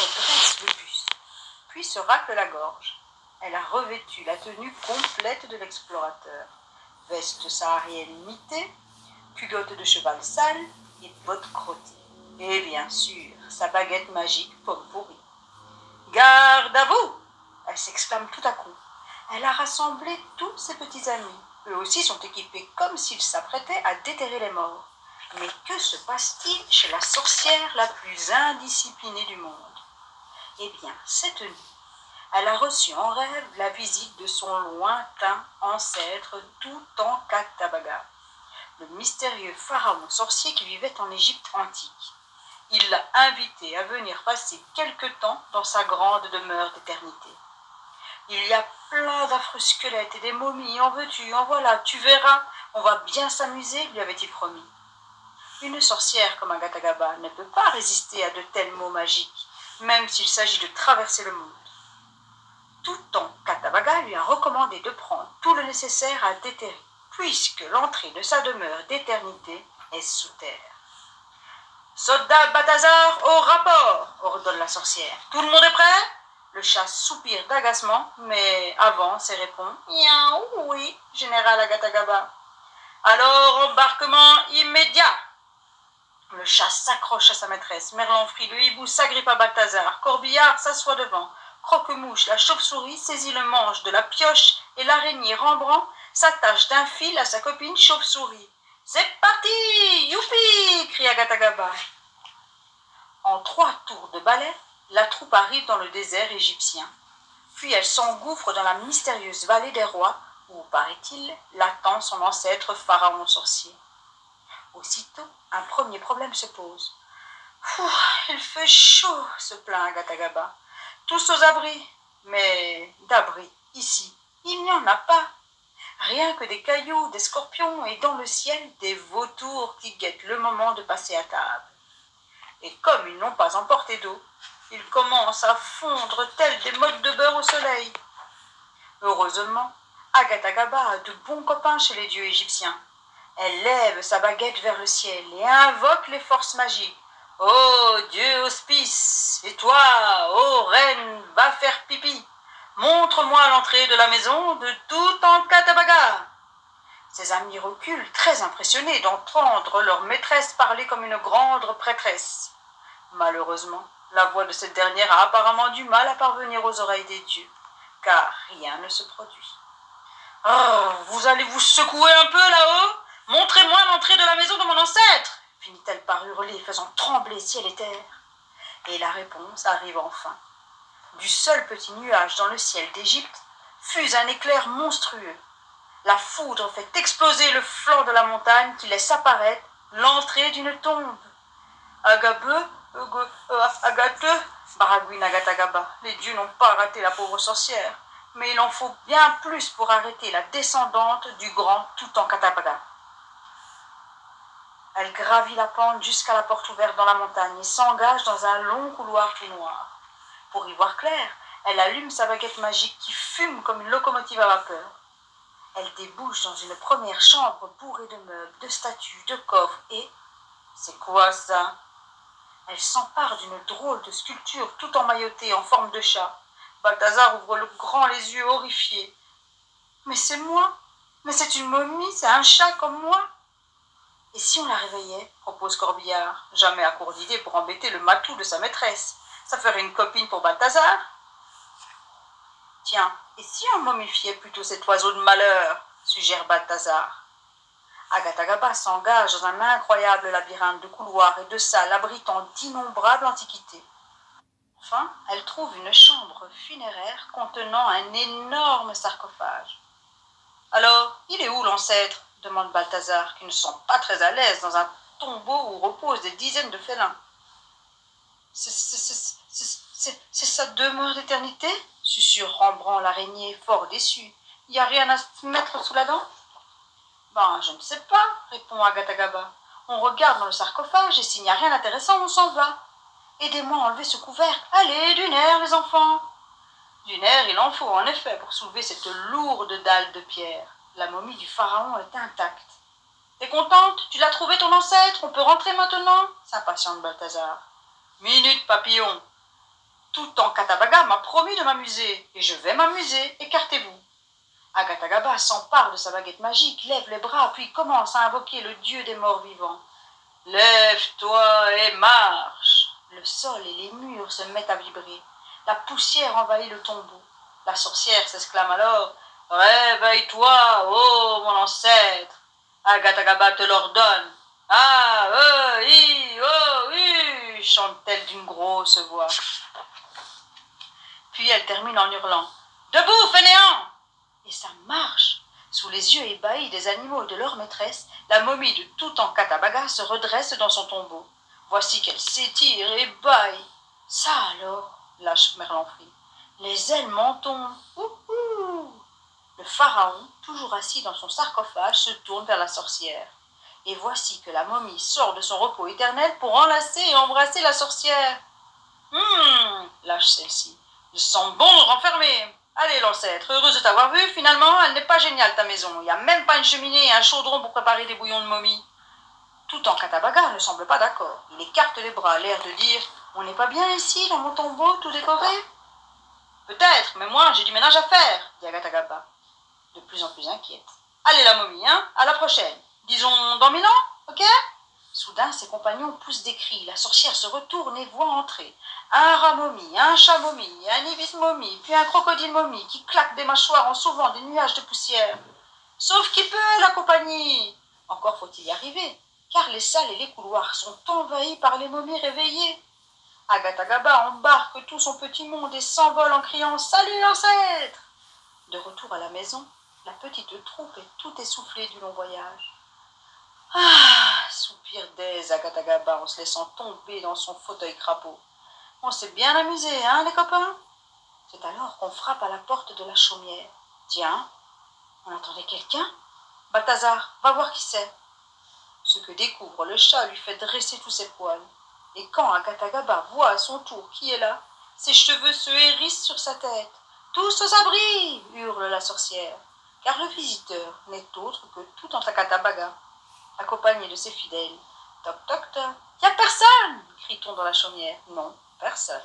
redresse le buste, puis se racle la gorge. Elle a revêtu la tenue complète de l'explorateur. Veste saharienne mitée, culotte de cheval sale et bottes crottées. Et bien sûr, sa baguette magique pomme pourrie. Garde à vous! Elle s'exclame tout à coup. Elle a rassemblé tous ses petits amis. Eux aussi sont équipés comme s'ils s'apprêtaient à déterrer les morts. Mais que se passe-t-il chez la sorcière la plus indisciplinée du monde? Eh bien, cette nuit, elle a reçu en rêve la visite de son lointain ancêtre Tout-en-Katabaga, le mystérieux pharaon sorcier qui vivait en Égypte antique. Il l'a invité à venir passer quelque temps dans sa grande demeure d'éternité. Il y a plein d'affreux squelettes et des momies, en veux-tu, en voilà, tu verras, on va bien s'amuser, lui avait-il promis. Une sorcière comme Agatha Gaba ne peut pas résister à de tels mots magiques, même s'il s'agit de traverser le monde. Tout-en-Katabaga lui a recommandé de prendre tout le nécessaire à déterrer, puisque l'entrée de sa demeure d'éternité est sous terre. Soldat Balthazar, au rapport, ordonne la sorcière. Tout le monde est prêt? Le chat soupire d'agacement, mais avance et répond Miaou, oui, général Agatha Gaba. Alors, embarquement immédiat. Le chat s'accroche à sa maîtresse. Merlanfri, le hibou s'agrippe à Balthazar. Corbillard s'assoit devant. Croque-mouche, la chauve-souris, saisit le manche de la pioche et l'araignée Rembrandt s'attache d'un fil à sa copine chauve-souris. C'est parti! Youpi! Crie Agatha Gaba. En 3 tours de balai, la troupe arrive dans le désert égyptien. Puis elle s'engouffre dans la mystérieuse vallée des rois, où, paraît-il, l'attend son ancêtre pharaon sorcier. Aussitôt, un premier problème se pose. Il fait chaud, se plaint Agatha Gaba. Tous aux abris. Mais d'abris, ici, il n'y en a pas. Rien que des cailloux, des scorpions et dans le ciel, des vautours qui guettent le moment de passer à table. Et comme ils n'ont pas emporté d'eau, ils commencent à fondre tels des mottes de beurre au soleil. Heureusement, Agatha Gaba a de bons copains chez les dieux égyptiens. Elle lève sa baguette vers le ciel et invoque les forces magiques. Ô Dieu auspice, et toi, ô reine, va faire pipi. Montre-moi l'entrée de la maison de Tout-en-Katabaga. Ses amis reculent, très impressionnés d'entendre leur maîtresse parler comme une grande prêtresse. Malheureusement, la voix de cette dernière a apparemment du mal à parvenir aux oreilles des dieux, car rien ne se produit. « Oh, vous allez vous secouer un peu là-haut? Montrez-moi l'entrée de la maison de mon ancêtre !» finit-elle par hurler, faisant trembler ciel et terre. Et la réponse arrive enfin. Du seul petit nuage dans le ciel d'Égypte fuse un éclair monstrueux. La foudre fait exploser le flanc de la montagne qui laisse apparaître l'entrée d'une tombe. Agathe, baragouine Agatha Gaba. Les dieux n'ont pas raté la pauvre sorcière, mais il en faut bien plus pour arrêter la descendante du grand Tout-en-Katabaga. Elle gravit la pente jusqu'à la porte ouverte dans la montagne et s'engage dans un long couloir tout noir. Pour y voir clair, elle allume sa baguette magique qui fume comme une locomotive à vapeur. Elle débouche dans une première chambre bourrée de meubles, de statues, de coffres et... C'est quoi ça? Elle s'empare d'une drôle de sculpture tout emmaillotée en forme de chat. Balthazar ouvre grand les yeux horrifiés. Mais c'est moi? Mais c'est une momie, c'est un chat comme moi? Et si on la réveillait, propose Corbillard, jamais à court d'idées pour embêter le matou de sa maîtresse. Ça ferait une copine pour Balthazar. Tiens, et si on momifiait plutôt cet oiseau de malheur, suggère Balthazar. Agatha Gaba s'engage dans un incroyable labyrinthe de couloirs et de salles abritant d'innombrables antiquités. Enfin, elle trouve une chambre funéraire contenant un énorme sarcophage. Alors, il est où l'ancêtre? Demande Balthazar, qui ne se sent pas très à l'aise dans un tombeau où reposent des dizaines de félins. C'est sa demeure d'éternité? Susurre Rembrandt l'araignée, fort déçu. Il n'y a rien à se mettre sous la dent? Ben, je ne sais pas, répond Agatha Gaba. On regarde dans le sarcophage et s'il n'y a rien d'intéressant, on s'en va. Aidez-moi à enlever ce couvercle. Allez, du nerf, les enfants. Du nerf, il en faut en effet pour soulever cette lourde dalle de pierre. La momie du pharaon est intacte. T'es contente? Tu l'as trouvé ton ancêtre? On peut rentrer maintenant? S'impatiente Balthazar. Minute, papillon. Tout en Katabaga m'a promis de m'amuser, et je vais m'amuser, écartez-vous. Agatagaba s'empare de sa baguette magique, lève les bras, puis commence à invoquer le dieu des morts vivants. Lève-toi et marche. Le sol et les murs se mettent à vibrer. La poussière envahit le tombeau. La sorcière s'exclame alors. Réveille-toi, ô mon ancêtre. Agatagaba te l'ordonne. Ah, chante-t-elle d'une grosse voix. Puis elle termine en hurlant. Debout, fainéant! Et ça marche. Sous les yeux ébahis des animaux et de leur maîtresse, la momie de tout en Katabaga se redresse dans son tombeau. Voici qu'elle s'étire et bâille. Ça alors, lâche Merlanfri. Les ailes m'en tombent. Ouhou! Le pharaon, toujours assis dans son sarcophage, se tourne vers la sorcière. Et voici que la momie sort de son repos éternel pour enlacer et embrasser la sorcière. Lâche celle-ci. Il sent bon de renfermer. Allez, l'ancêtre, heureuse de t'avoir vu, finalement, elle n'est pas géniale ta maison. Il n'y a même pas une cheminée et un chaudron pour préparer des bouillons de momie. Tout en Katabaga ne semble pas d'accord. Il écarte les bras, l'air de dire « On n'est pas bien ici, dans mon tombeau, tout décoré ?» Peut-être, mais moi, j'ai du ménage à faire, dit Agatagaba, de plus en plus inquiète. Allez, la momie, hein, à la prochaine. Disons dans 1000 ans, ok? Soudain, ses compagnons poussent des cris. La sorcière se retourne et voit entrer un rat momie, un chat momie, un ibis momie, puis un crocodile momie qui claque des mâchoires en sauvant des nuages de poussière. Sauf qui peut, la compagnie. Encore faut-il y arriver, car les salles et les couloirs sont envahis par les momies réveillées. Agatagaba embarque tout son petit monde et s'envole en criant « Salut l'ancêtre !» De retour à la maison, la petite troupe est tout essoufflée du long voyage. Ah, soupire Daise Agatagaba en se laissant tomber dans son fauteuil crapaud. On s'est bien amusé, hein, les copains? C'est alors qu'on frappe à la porte de la chaumière. Tiens, on attendait quelqu'un? Balthazar, va voir qui c'est. Ce que découvre le chat lui fait dresser tous ses poils. Et quand Agatagaba voit à son tour qui est là, ses cheveux se hérissent sur sa tête. Tous aux abris, hurle la sorcière, car le visiteur n'est autre que tout en Katabaga, accompagné de ses fidèles. Toc toc toc. Y a personne, crie-t-on dans la chaumière. Non, personne.